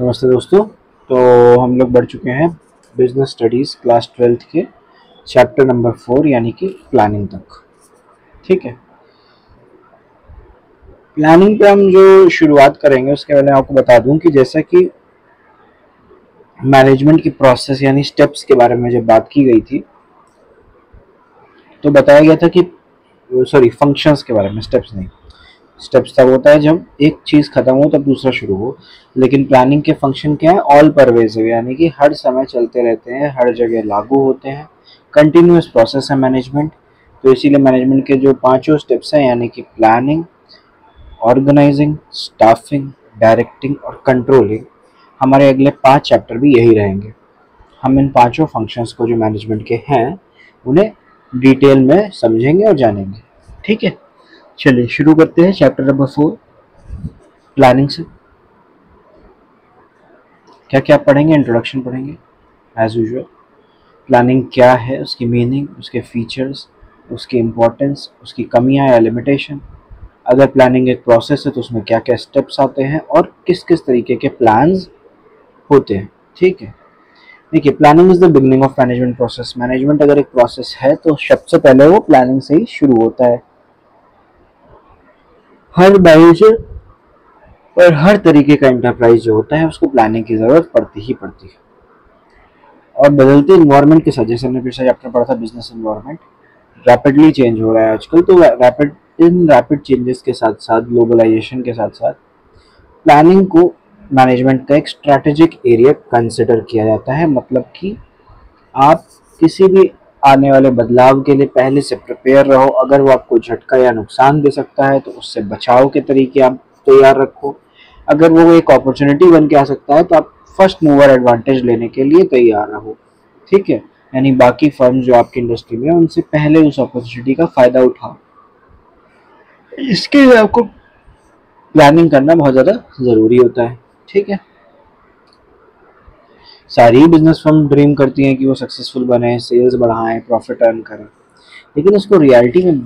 नमस्ते दोस्तों। तो हम लोग बढ़ चुके हैं बिजनेस स्टडीज़ क्लास 12th के चैप्टर नंबर 4 यानी कि प्लानिंग तक। ठीक है, प्लानिंग पे हम जो शुरुआत करेंगे उसके पहले आपको बता दूं कि जैसा कि मैनेजमेंट की प्रोसेस यानी स्टेप्स के बारे में जब बात की गई थी तो बताया गया था कि फंक्शंस के बारे में, स्टेप्स नहीं। स्टेप्स तब होता है जब एक चीज़ खत्म हो तब दूसरा शुरू हो, लेकिन प्लानिंग के फंक्शन क्या है? ऑल परवेजिव, यानी कि हर समय चलते रहते हैं, हर जगह लागू होते हैं, कंटिन्यूस प्रोसेस है मैनेजमेंट। तो इसीलिए मैनेजमेंट के जो पांचों स्टेप्स हैं यानी कि प्लानिंग, ऑर्गेनाइजिंग, स्टाफिंग, डायरेक्टिंग और कंट्रोलिंग, हमारे अगले 5 चैप्टर भी यही रहेंगे। हम इन पांचों फंक्शंस को जो मैनेजमेंट के हैं उन्हें डिटेल में समझेंगे और जानेंगे। ठीक है, चलिए शुरू करते हैं चैप्टर नंबर 4 प्लानिंग से। क्या क्या पढ़ेंगे? इंट्रोडक्शन पढ़ेंगे एज यूजुअल। प्लानिंग क्या है, उसकी मीनिंग, उसके फीचर्स, उसकी इम्पोर्टेंस, उसकी कमियां या लिमिटेशन। अगर प्लानिंग एक प्रोसेस है तो उसमें क्या क्या स्टेप्स आते हैं और किस किस तरीके के प्लान्स होते हैं। ठीक है, देखिए, planning is the beginning of management process. Management अगर एक प्रोसेस है तो सबसे पहले वो प्लानिंग से ही शुरू होता है। हर मैनेजर और हर तरीके का एंटरप्राइज जो होता है उसको प्लानिंग की जरूरत पड़ती ही पड़ती है। और बदलते इन्वायरमेंट के साथ, जैसे हमने पिछले चैप्टर पढ़ा था बिजनेस इन्वायरमेंट रैपिडली चेंज हो रहा है आजकल, तो रैपिड चेंजेस के साथ साथ, ग्लोबलाइजेशन के साथ साथ, प्लानिंग को मैनेजमेंट का एक स्ट्रैटेजिक एरिया कंसिडर किया जाता है। मतलब कि आप किसी भी आने वाले बदलाव के लिए पहले से प्रिपेयर रहो। अगर वो आपको झटका या नुकसान दे सकता है तो उससे बचाव के तरीके आप तैयार रखो। अगर वो एक अपॉर्चुनिटी बन के आ सकता है तो आप फर्स्ट मूवर एडवांटेज लेने के लिए तैयार रहो। ठीक है, यानी बाकी फर्म जो आपकी इंडस्ट्री में है उनसे पहले उस अपॉर्चुनिटी का फायदा उठाओ। इसके लिए आपको प्लानिंग करना बहुत ज़्यादा ज़रूरी होता है। ठीक है, सारी बिजनेस फर्म ड्रीम करती हैं कि वो सक्सेसफुल बने, सेल्स बढ़ाएं, प्रॉफिट अर्न करें, लेकिन उसको रियलिटी में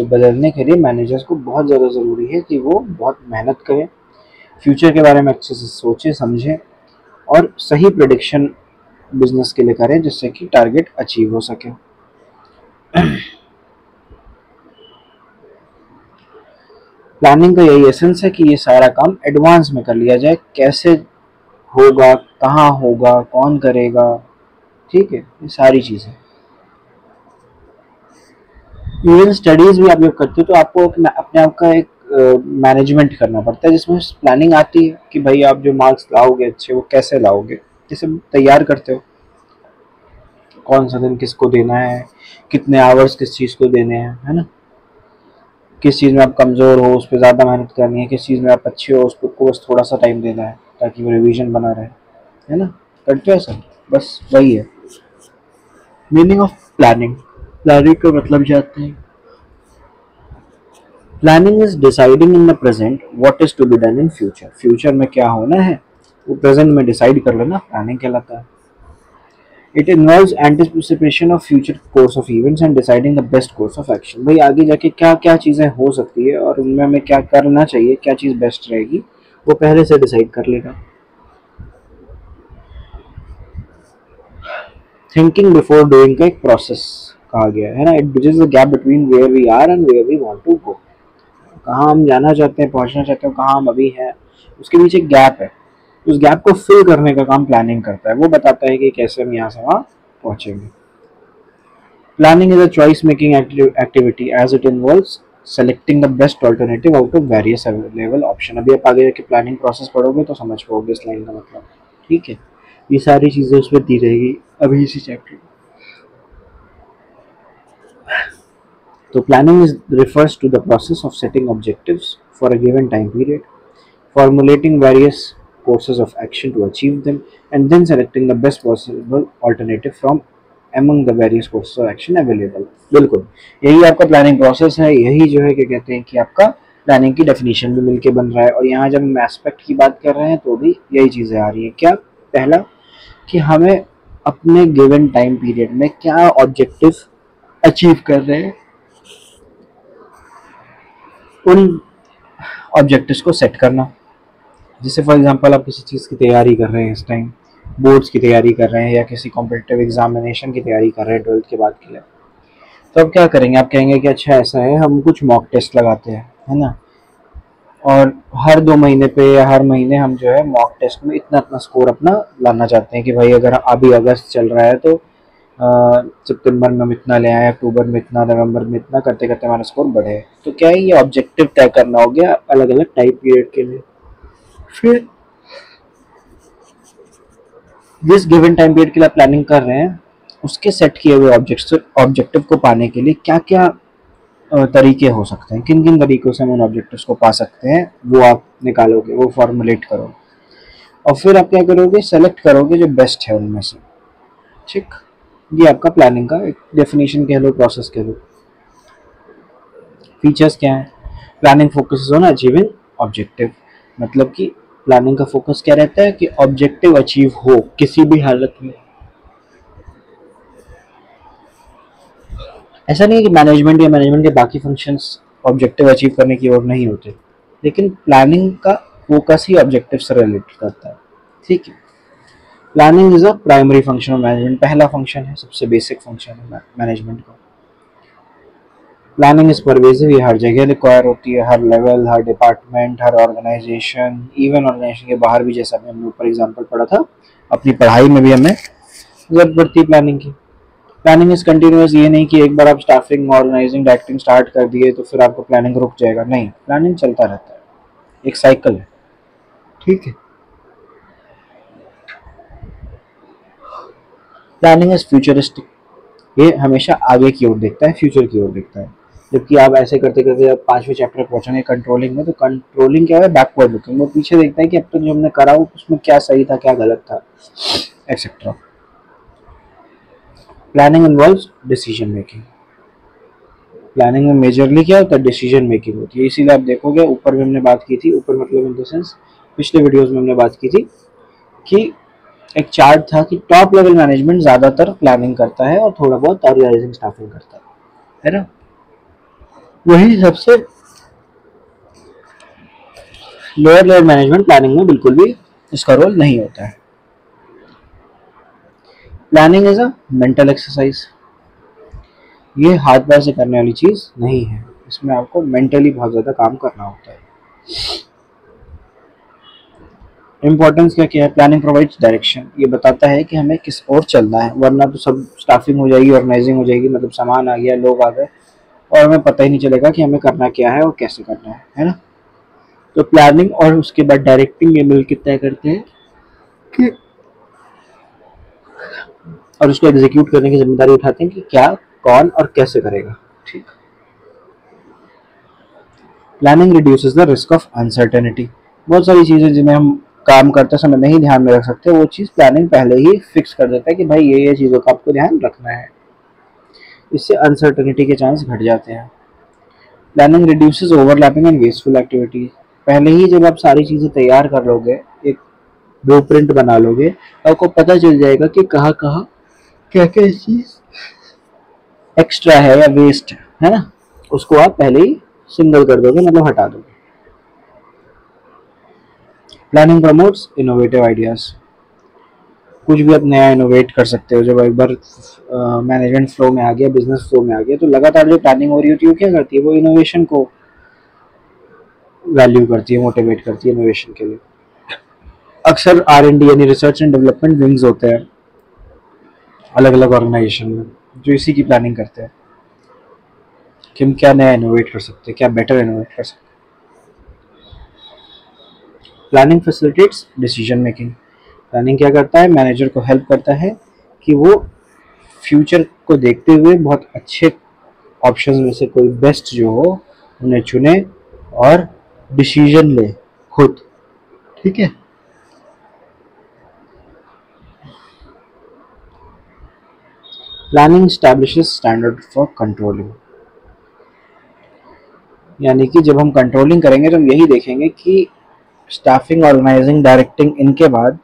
बदलने के लिए मैनेजर्स को बहुत ज़्यादा ज़रूरी है कि वो बहुत मेहनत करें, फ्यूचर के बारे में अच्छे से सोचें समझें और सही प्रेडिक्शन बिजनेस के लिए करें जिससे कि टारगेट अचीव हो सके। प्लानिंग का यही एसेंस है कि ये सारा काम एडवांस में कर लिया जाए। कैसे होगा, कहाँ होगा, कौन करेगा, ठीक है, ये सारी चीज़ें। इवन स्टडीज भी आप जब करते हो तो आपको अपने आप का एक मैनेजमेंट करना पड़ता है जिसमें प्लानिंग आती है कि भाई आप जो मार्क्स लाओगे अच्छे वो कैसे लाओगे, जैसे तैयार करते हो, कौन सा दिन किसको देना है, कितने आवर्स किस चीज़ को देने हैं, है ना। किस चीज़ में आप कमज़ोर हो उस पर ज़्यादा मेहनत करनी है, किस चीज़ में आप अच्छे हो उस पर बस थोड़ा सा टाइम देना है ताकि वो रिवीजन बना रहे, है ना। करते हो सर, बस वही है मीनिंग ऑफ प्लानिंग। प्लानिंग का मतलब जानते हैं? Planning is deciding in the present what is to be done in future. Future में क्या होना है वो प्रेजेंट में डिसाइड कर लेना प्लानिंग कहलाता है। It involves anticipation of future course of events and deciding the best course of action. भाई आगे जाके क्या क्या चीज़ें हो सकती है और उनमें हमें क्या करना चाहिए, क्या चीज़ बेस्ट रहेगी, वो पहले से डिसाइड कर लेगा। थिंकिंग बिफोर डूइंग का एक प्रोसेस कहा गया है ना। It bridges the gap between where we are and where we want to go. कहाँ हम जाना चाहते हैं, पहुंचना चाहते हो, कहाँ हम अभी हैं, उसके बीच एक गैप है। उस गैप को फिल करने का काम प्लानिंग करता है। वो बताता है कि कैसे हम यहाँ से वहाँ पहुंचेंगे। Planning is a choice making activity as it involves selecting the best alternative out of various available option. अभी आप आगे जाके प्लानिंग प्रोसेस पढ़ोगे तो समझ पाओगे इस लाइन का मतलब। ठीक है, ये सारी चीज़ें उसमें दी रहेगी अभी इसी चैप्टर में। तो planning is refers to the process of setting objectives for a given time period, formulating various courses of action to achieve them, and then selecting the best possible alternative from among the various courses of action available। बिल्कुल यही आपका planning process है। यही जो है क्या कहते हैं कि आपका प्लानिंग की डेफिनेशन भी मिलके बन रहा है। और यहाँ जब हम एस्पेक्ट की बात कर रहे हैं तो भी यही चीज़ें आ रही हैं। क्या? पहला कि हमें अपने गिवन टाइम पीरियड में क्या ऑब्जेक्टिव अचीव कर रहे हैं, उन ऑब्जेक्टिव्स को सेट करना। जैसे फॉर एग्जांपल आप किसी चीज़ की तैयारी कर रहे हैं इस टाइम, बोर्ड्स की तैयारी कर रहे हैं या किसी कॉम्पिटिटिव एग्जामिनेशन की तैयारी कर रहे हैं 12th के बाद के लिए, तो आप क्या करेंगे, आप कहेंगे कि अच्छा ऐसा है, हम कुछ मॉक टेस्ट लगाते हैं, है ना, और हर 2 महीने पे या हर महीने हम जो है मॉक टेस्ट में इतना इतना स्कोर अपना लाना चाहते हैं कि भाई अगर अभी अगस्त चल रहा है तो सितंबर में हम इतना ले आए, अक्टूबर में इतना, नवंबर में इतना, करते करते हमारा स्कोर बढ़े। तो क्या है, ये ऑब्जेक्टिव तय करना हो गया अलग अलग टाइम पीरियड के लिए। फिर जिस गिवन टाइम पीरियड के लिए प्लानिंग कर रहे हैं उसके सेट किए हुए ऑब्जेक्टिव को पाने के लिए क्या क्या तरीके हो सकते हैं, किन किन तरीकों से हम उन ऑब्जेक्टिव्स को पा सकते हैं, वो आप निकालोगे, वो फॉर्मुलेट करो और फिर आप क्या करोगे, सेलेक्ट करोगे जो बेस्ट है उनमें से। ठीक, ये आपका प्लानिंग का एक डेफिनेशन कह लो, प्रोसेस कह लो। फीचर्स क्या है, planning focuses on achieving objective, मतलब कि प्लानिंग का फोकस क्या रहता है कि ऑब्जेक्टिव अचीव हो किसी भी हालत में। ऐसा नहीं है कि मैनेजमेंट या मैनेजमेंट के बाकी फंक्शंस ऑब्जेक्टिव अचीव करने की ओर नहीं होते, लेकिन प्लानिंग का फोकस ही ऑब्जेक्टिव से रिलेटेड करता है। ठीक है, planning is a primary function of management, पहला फंक्शन है, सबसे बेसिक फंक्शन है मैनेजमेंट का। प्लानिंग इज परवेसिव, ये हर जगह रिक्वायर होती है, हर लेवल, हर डिपार्टमेंट, हर ऑर्गेनाइजेशन, इवन ऑर्गेनाइजेशन के बाहर भी, जैसा भी हमने ऊपर एग्जाम्पल पढ़ा था, अपनी पढ़ाई में भी हमें जरूरत पड़ती है प्लानिंग की। प्लानिंग इज कंटिन्यूअस, ये नहीं कि एक बार आप स्टाफिंग, ऑर्गेनाइजिंग, डायरेक्टिंग स्टार्ट कर दिए तो फिर आपका प्लानिंग रुक जाएगा, नहीं, प्लानिंग चलता रहता है, एक साइकिल है। ठीक है, प्लानिंग इज फ्यूचरिस्टिक, ये हमेशा आगे की ओर देखता है, फ्यूचर की ओर देखता है। जबकि आप ऐसे करते करते आप 5वें चैप्टर पहुंचेंगे कंट्रोलिंग में, तो कंट्रोलिंग क्या है, बैकवर्ड लुकिंग, वो पीछे देखता है कि अब तक जो हमने करा उसमें क्या सही था, क्या गलत था, etcetera. Planning involves decision making, planning में मेजरली क्या होता है, डिसीजन मेकिंग होती है। इसीलिए आप देखोगे ऊपर में हमने बात की थी, ऊपर मतलब इन द सेंस पिछले वीडियोस में हमने बात की थी कि एक चार्ट था कि टॉप लेवल मैनेजमेंट ज्यादातर प्लानिंग करता है और थोड़ा बहुत ऑर्गेनाइजिंग स्टाफिंग करता है ना, वही सबसे लोअर लेवल मैनेजमेंट प्लानिंग में बिल्कुल भी इसका रोल नहीं होता है। Planning is a mental exercise, ये हाथ पैर से करने वाली चीज नहीं है, इसमें आपको मेंटली बहुत ज्यादा काम करना होता है। इंपॉर्टेंस क्या क्या है, प्लानिंग प्रोवाइड्स डायरेक्शन, ये बताता है कि हमें किस ओर चलना है, वरना तो सब स्टाफिंग हो जाएगी, ऑर्गेनाइजिंग हो जाएगी, मतलब सामान आ गया, लोग आ गए और हमें पता ही नहीं चलेगा कि हमें करना क्या है और कैसे करना है ना। तो प्लानिंग और उसके बाद डायरेक्टिंग ये मिलकर तय करते हैं कि, और उसको एग्जीक्यूट करने की जिम्मेदारी उठाते हैं कि क्या, कौन और कैसे करेगा। ठीक, planning reduces the risk of uncertainty, बहुत सारी चीजें जिन्हें हम काम करते समय नहीं ध्यान में रख सकते, वो चीज प्लानिंग पहले ही फिक्स कर देता है कि भाई ये चीजों का आपको ध्यान रखना है, इससे अनसर्टेनिटी के चांस घट जाते हैं। Planning reduces overlapping and wasteful activities, पहले ही जब आप सारी चीजें तैयार कर लोगे, एक ब्लूप्रिंट बना लोगे, आपको पता चल जाएगा कि कहाँ कहाँ क्या क्या चीज एक्स्ट्रा है या वेस्ट है ना, उसको आप पहले ही सिंगल कर दोगे, मतलब हटा दोगे। प्लानिंग प्रमोट्स इनोवेटिव आइडियाज, कुछ भी आप नया इनोवेट कर सकते हो, जब एक बार मैनेजमेंट फ्लो में आ गया, बिजनेस फ्लो में आ गया, तो लगातार जो प्लानिंग हो रही होती है वो क्या करती है, वो इनोवेशन को वैल्यू करती है, मोटिवेट करती है इनोवेशन के लिए। अक्सर R&D यानी रिसर्च एंड डेवलपमेंट विंग्स होते हैं अलग अलग ऑर्गेनाइजेशन में, जो इसी की प्लानिंग करते हैं कि हम क्या नया इनोवेट कर सकते हैं, क्या बेटर इनोवेट कर सकते हैं। Planning facilitates decision making, planning क्या करता है, मैनेजर को हेल्प करता है कि वो फ्यूचर को देखते हुए बहुत अच्छे ऑप्शंस में से कोई बेस्ट जो हो उन्हें चुने और डिसीजन ले खुद। ठीक है, planning establishes standard for controlling, यानी कि जब हम कंट्रोलिंग करेंगे तो हम यही देखेंगे कि स्टाफिंग, ऑर्गेनाइजिंग, डायरेक्टिंग, इनके बाद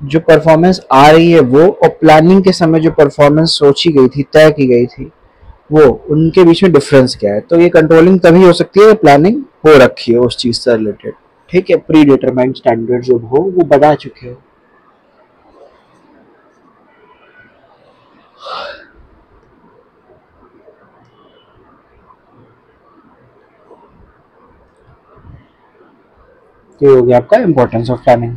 जो परफॉर्मेंस आ रही है वो, और प्लानिंग के समय जो परफॉर्मेंस सोची गई थी, तय की गई थी, वो उनके बीच में डिफरेंस क्या है। तो ये कंट्रोलिंग तभी हो सकती है प्लानिंग हो रखी है उस चीज से रिलेटेड। ठीक है, प्री डिटरमाइंड स्टैंडर्ड जो हो वो बता चुके हो। तो हो गया आपका इंपॉर्टेंस ऑफ प्लानिंग।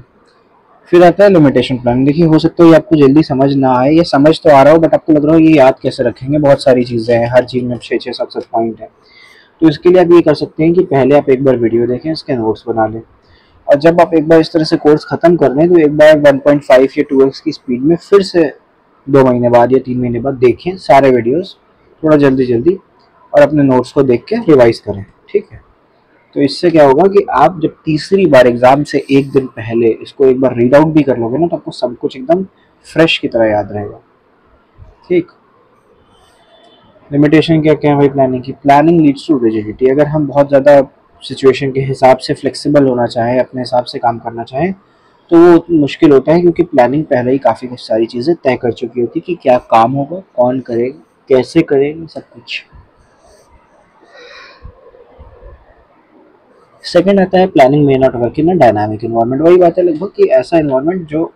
फिर आता है लिमिटेशन प्लानिंग। देखिए हो सकता है ये आपको जल्दी समझ ना आए, ये समझ तो आ रहा हो बट आपको लग रहा हो ये याद कैसे रखेंगे, बहुत सारी चीज़ें हैं, हर चीज़ में 6-6 7-7 पॉइंट है। तो इसके लिए आप ये कर सकते हैं कि पहले आप एक बार वीडियो देखें, इसके नोट्स बना लें, और जब आप एक बार इस तरह से कोर्स ख़त्म कर लें तो एक बार 1.5 या 2x की स्पीड में फिर से 2 महीने बाद या 3 महीने बाद देखें सारे वीडियोस थोड़ा जल्दी जल्दी, और अपने नोट्स को देख के रिवाइज करें। ठीक है, तो इससे क्या होगा कि आप जब तीसरी बार एग्ज़ाम से एक दिन पहले इसको एक बार रीड आउट भी कर लोगे ना, तो आपको सब कुछ एकदम फ्रेश की तरह याद रहेगा। ठीक, लिमिटेशन क्या क्या है भाई प्लानिंग की? Planning leads to rigidity. अगर हम बहुत ज़्यादा सिचुएशन के हिसाब से फ्लेक्सिबल होना चाहें, अपने हिसाब से काम करना चाहें, तो वो मुश्किल होता है, क्योंकि प्लानिंग पहले ही काफ़ी सारी चीज़ें तय कर चुकी होती है कि क्या काम होगा, कौन करेगा, कैसे करेगा, सब कुछ। सेकंड आता है planning may not work in a dynamic environment. वही बात है लगभग कि ऐसा इन्वायरमेंट जो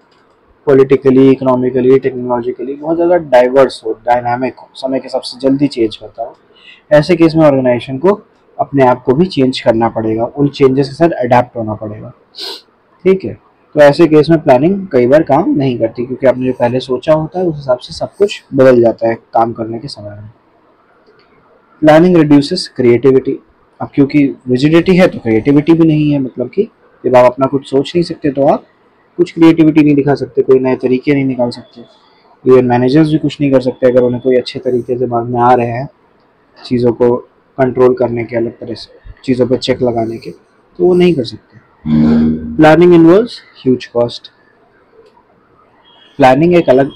पॉलिटिकली, इकोनॉमिकली, टेक्नोलॉजिकली बहुत ज़्यादा डाइवर्स हो, डायनामिक हो, समय के हिसाब से जल्दी चेंज करता हो। ऐसे केस में ऑर्गेनाइजेशन को अपने आप को भी चेंज करना पड़ेगा, उन चेंजेस के साथ अडेप्ट होना पड़ेगा। ठीक है, तो ऐसे केस में प्लानिंग कई बार काम नहीं करती, क्योंकि आपने जो पहले सोचा होता है उस हिसाब से सब कुछ बदल जाता है काम करने के समय में। Planning reduces creativity. अब क्योंकि रिजिडिटी है तो क्रिएटिविटी भी नहीं है, मतलब कि जब आप अपना कुछ सोच नहीं सकते तो आप कुछ क्रिएटिविटी नहीं दिखा सकते, कोई नए तरीके नहीं निकाल सकते। इवन मैनेजर्स भी कुछ नहीं कर सकते अगर उन्हें कोई अच्छे तरीके से दिमाग में आ रहे हैं चीज़ों को कंट्रोल करने के, अलग तरह से चीज़ों पर चेक लगाने के, तो वो नहीं कर सकते। Planning involves huge cost. Planning एक अलग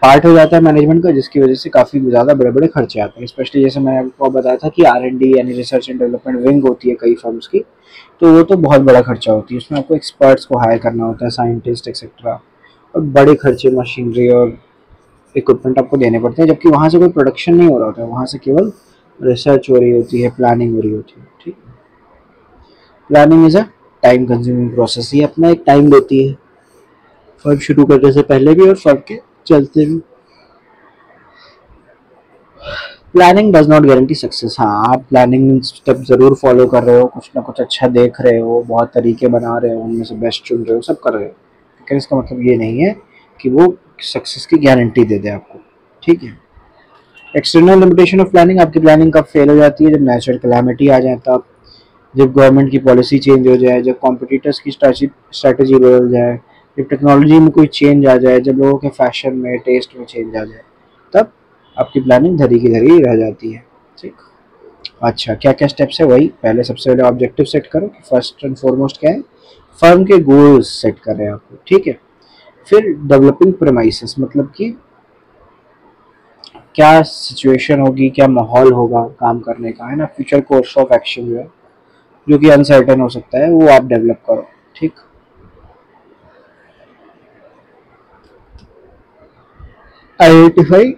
पार्ट हो जाता है मैनेजमेंट का, जिसकी वजह से काफ़ी ज़्यादा बड़े बड़े खर्चे आते हैं। स्पेशली जैसे मैंने आपको बताया था कि R&D यानी रिसर्च एंड डेवलपमेंट विंग होती है कई फर्म्स की, तो वो तो बहुत बड़ा खर्चा होती है, उसमें आपको एक्सपर्ट्स को हायर करना होता है, साइंटिस्ट एक्सेट्रा, और बड़े खर्चे मशीनरी और इक्विपमेंट आपको देने पड़ते हैं, जबकि वहाँ से कोई प्रोडक्शन नहीं हो रहा होता है, वहाँ से केवल रिसर्च हो रही होती है, प्लानिंग हो रही होती है। ठीक, planning is a time consuming process. ये अपना एक टाइम लेती है, फर्म शुरू करने से पहले भी और फर्म के चलते भी। Planning does not guarantee success. हाँ, आप प्लानिंग स्टेप ज़रूर फॉलो कर रहे हो, कुछ ना कुछ अच्छा देख रहे हो, बहुत तरीके बना रहे हो, उनमें से बेस्ट चुन रहे हो, सब कर रहे हो, लेकिन इसका मतलब ये नहीं है कि वो सक्सेस की गारंटी दे दे आपको। ठीक है, एक्सटर्नल लिमिटेशन ऑफ प्लानिंग। आपकी प्लानिंग कब फेल हो जाती है? जब नेचुरल कैलामिटी आ जाए, तब, जब गवर्नमेंट की पॉलिसी चेंज हो जाए, जब कॉम्पिटिटर्स की स्ट्रैटेजी बदल जाए, जब टेक्नोलॉजी में कोई चेंज आ जाए, जब लोगों के फैशन में, टेस्ट में चेंज आ जाए, तब आपकी प्लानिंग धरी की धरी रह जाती है। ठीक, अच्छा क्या क्या स्टेप्स है? वही पहले सबसे पहले ऑब्जेक्टिव सेट करो कि फर्स्ट एंड फॉरमोस्ट क्या है, फर्म के गोल्स सेट कर रहे हैं आपको। ठीक है, फिर डेवलपिंग प्रेमाइसेस, मतलब कि क्या सिचुएशन होगी, क्या माहौल होगा काम करने का, है ना, फ्यूचर कोर्स ऑफ एक्शन जो है, जो कि अनसर्टेन हो सकता है, वो आप डेवलप करो। ठीक, identify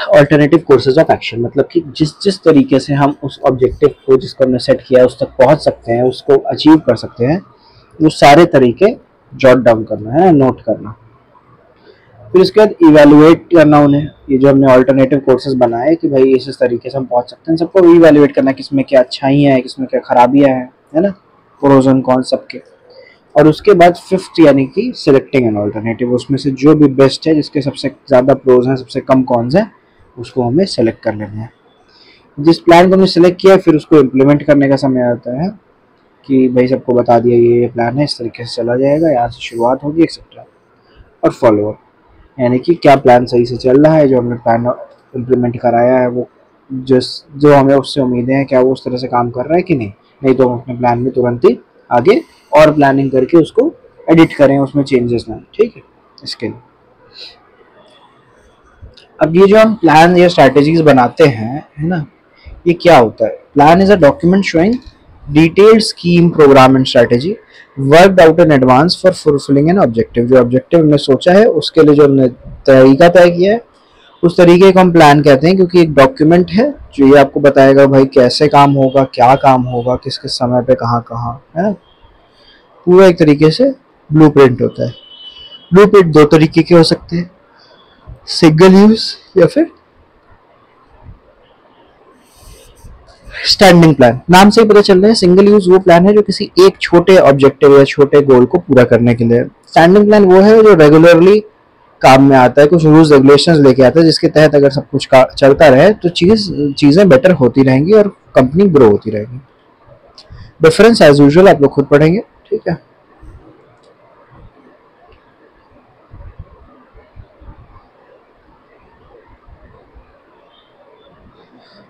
alternative courses of action, मतलब कि जिस जिस तरीके से हम उस ऑब्जेक्टिव को जिसको हमने सेट किया उस तक पहुंच सकते हैं, उसको अचीव कर सकते हैं, वो सारे तरीके जॉट डाउन करना है, नोट करना। फिर उसके बाद इवेलुएट करना उन्हें, ये जो हमने ऑल्टरनेटिव कोर्सेज बनाए कि भाई इस तरीके से हम पहुंच सकते हैं, सबको इवेलुएट करना, किसमें क्या अच्छाइयाँ हैं, किसमें क्या खराबियाँ हैं, है ना, प्रोज एंड कॉन्स सबके। और उसके बाद फिफ्थ यानी कि सिलेक्टिंग एन ऑल्टरनेटिव, उसमें से जो भी बेस्ट है, जिसके सबसे ज़्यादा प्रोज हैं, सबसे कम कॉन्स हैं, उसको हमें सेलेक्ट कर लेना है। जिस प्लान को हमने सेलेक्ट किया फिर उसको इम्प्लीमेंट करने का समय आता है कि भाई सबको बता दिया ये प्लान है, इस तरीके से चला जाएगा, यहाँ से शुरुआत होगी एक्सेट्रा। और फॉलोअप, यानी कि क्या प्लान सही से चल रहा है, जो हमने प्लान इम्प्लीमेंट कराया है वो जो हमें उससे उम्मीदें हैं, क्या वो उस तरह से काम कर रहा है कि नहीं, नहीं तो हम अपने प्लान में तुरंत ही आगे और प्लानिंग करके उसको एडिट करें, उसमें चेंजेस लाएं। ठीक है, इसके लिए अब ये जो हम प्लान या स्ट्रैटेजीज बनाते हैं, है ना, ये क्या होता है? Plan is a document showing detailed scheme, programme and strategy worked out in advance for fulfilling an objective. जो ऑब्जेक्टिव हमने सोचा है उसके लिए जो हमने तरीका तय किया है उस तरीके को हम प्लान कहते हैं, क्योंकि एक डॉक्यूमेंट है जो ये आपको बताएगा भाई कैसे काम होगा, क्या काम होगा, किस किस समय पे कहाँ कहाँ, है ना। पूरा एक तरीके से ब्लूप्रिंट होता है। ब्लूप्रिंट दो तरीके के हो सकते हैं, सिंगल यूज या फिर स्टैंडिंग प्लान। नाम से ही पता चल रहा है सिंगल यूज वो प्लान है जो किसी एक छोटे ऑब्जेक्टिव या छोटे गोल को पूरा करने के लिए। स्टैंडिंग प्लान वो है जो रेगुलरली काम में आता है, कुछ रूल्स रेगुलेशंस लेके आता है, जिसके तहत अगर सब कुछ चलता रहे तो चीजें बेटर होती रहेंगी और कंपनी ग्रो होती रहेगी। डिफरेंस एज यूजुअल आप लोग खुद पढ़ेंगे, ठीक है।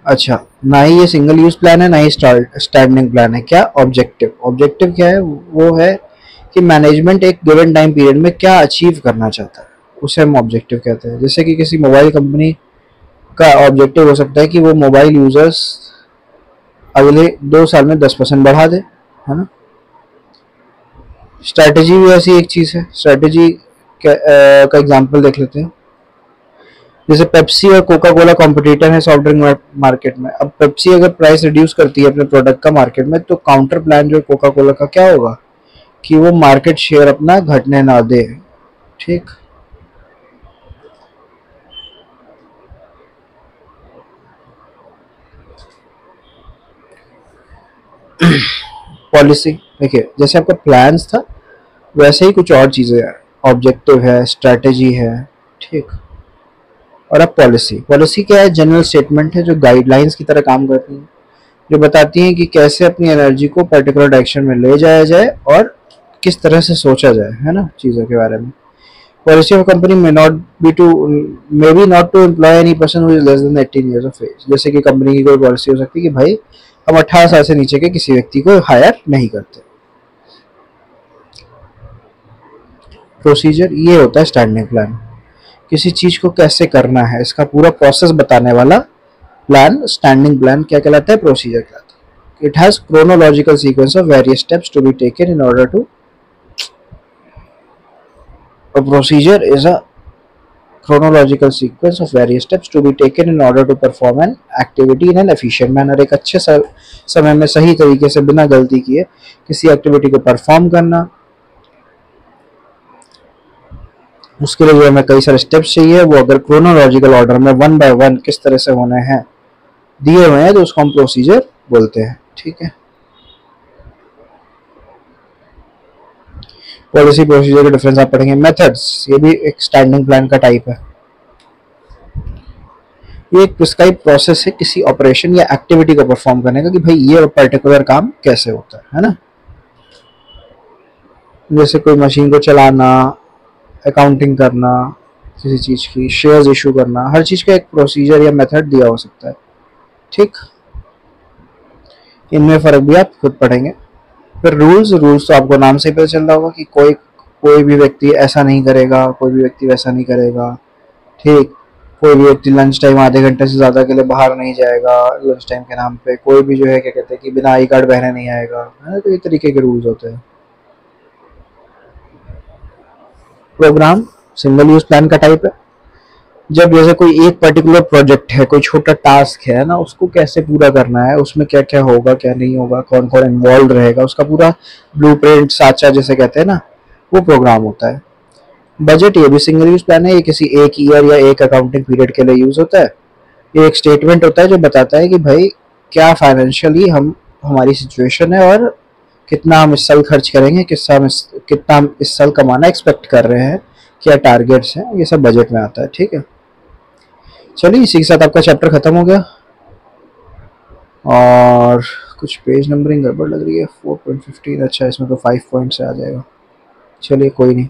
अच्छा, ना ही ये सिंगल यूज प्लान है, ना ही स्टैंडिंग प्लान है। क्या ऑब्जेक्टिव? ऑब्जेक्टिव क्या है? वो है कि मैनेजमेंट एक गिवन टाइम पीरियड में क्या अचीव करना चाहता है, उसे हम ऑब्जेक्टिव कहते हैं। जैसे कि किसी मोबाइल कंपनी का ऑब्जेक्टिव हो सकता है कि वो मोबाइल यूजर्स अगले 2 साल में 10% बढ़ा दे, है ना। स्ट्रैटेजी भी ऐसी एक चीज है। स्ट्रैटेजी का एग्जांपल देख लेते हैं। जैसे पेप्सी और कोका कोला कॉम्पिटिटर है सॉफ्ट ड्रिंक मार्केट में। अब पेप्सी अगर प्राइस रिड्यूस करती है अपने प्रोडक्ट का मार्केट में, तो काउंटर प्लान जो कोका कोला का क्या होगा कि वो मार्केट शेयर अपना घटने ना दे, ठीक। पॉलिसी देखिए, जैसे आपका प्लान्स था वैसे ही कुछ और चीजें हैं। ऑब्जेक्टिव है, स्ट्रेटेजी है, ठीक। और अब पॉलिसी। पॉलिसी क्या है? जनरल स्टेटमेंट है जो गाइडलाइंस की तरह काम करती है, जो बताती हैं कि कैसे अपनी एनर्जी को पर्टिकुलर डायरेक्शन में ले जाया जाए और किस तरह से सोचा जाए, है ना, चीज़ों के बारे में। Policy of company may be not to employ any person who is less than 18 years of age. जैसे कि कंपनी की कोई पॉलिसी हो सकती है कि भाई हम 18 साल से नीचे के किसी व्यक्ति को हायर नहीं करते। प्रोसीजर ये होता है स्टैंडिंग प्लान, किसी चीज को कैसे करना है इसका पूरा प्रोसेस बताने वाला प्लान स्टैंडिंग प्लान क्या कहलाता है? प्रोसीजर कहलाता है। It has chronological sequence of various steps to be taken in order to A procedure is a chronological sequence of various steps to be taken in order to perform an activity in an efficient manner। एक अच्छे समय में सही तरीके से बिना गलती किए किसी एक्टिविटी को परफॉर्म करना, उसके लिए जो हमें कई सारे स्टेप्स चाहिए, वो अगर क्रोनोलॉजिकल ऑर्डर में 1 by 1 किस तरह से होने हैं दिए हुए हैं तो उसको हम प्रोसीजर बोलते हैं, ठीक है। पॉलिसी प्रोसीजर के डिफरेंस आप पढ़ेंगे। मेथड्स, ये भी एक स्टैंडिंग प्लान का टाइप है। ये एक प्रिस्क्राइब प्रोसेस है किसी ऑपरेशन या एक्टिविटी को परफॉर्म करने का कि भाई ये पर्टिकुलर काम कैसे होता है ना। जैसे कोई मशीन को चलाना, अकाउंटिंग करना, किसी चीज की शेयर्स इशू करना, हर चीज का एक प्रोसीजर या मेथड दिया हो सकता है, ठीक। इनमें फर्क भी आप खुद पढ़ेंगे। फिर रूल्स तो आपको नाम से ही पता चल रहा होगा कि कोई भी व्यक्ति ऐसा नहीं करेगा, कोई भी व्यक्ति वैसा नहीं करेगा, ठीक। कोई भी व्यक्ति लंच टाइम आधे घंटे से ज्यादा के लिए बाहर नहीं जाएगा लंच टाइम के नाम पे। कोई भी जो है क्या कहते हैं कि बिना आई कार्ड पहने नहीं आएगा, है ना। तो ये तरीके के रूल्स होते हैं। प्रोग्राम सिंगल यूज प्लान का टाइप है। जब जैसे कोई एक पर्टिकुलर प्रोजेक्ट है, कोई छोटा टास्क है ना, उसको कैसे पूरा करना है, उसमें क्या क्या होगा क्या नहीं होगा, कौन कौन इन्वॉल्व रहेगा, उसका पूरा ब्लूप्रिंट साचा जैसे कहते हैं ना, वो प्रोग्राम होता है। बजट, ये भी सिंगल यूज प्लान है। ये किसी एक ईयर या एक अकाउंटिंग पीरियड के लिए यूज होता है। ये एक स्टेटमेंट होता है जो बताता है कि भाई क्या फाइनेंशियली हमारी सिचुएशन है और कितना हम इस साल खर्च करेंगे, कितना हम इस साल कमाना एक्सपेक्ट कर रहे हैं, क्या टारगेट्स हैं, ये सब बजट में आता है, ठीक है। चलिए, इसी के साथ आपका चैप्टर खत्म हो गया। और कुछ पेज नंबरिंग गड़बड़ लग रही है, 4.15। अच्छा, इसमें तो 5 पॉइंट से आ जाएगा। चलिए, कोई नहीं।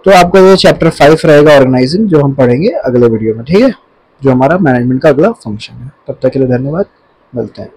तो आपका ये चैप्टर 5 रहेगा ऑर्गेनाइजिंग, जो हम पढ़ेंगे अगले वीडियो में, ठीक है, जो हमारा मैनेजमेंट का अगला फंक्शन है। तब तक के लिए धन्यवाद, मिलते हैं।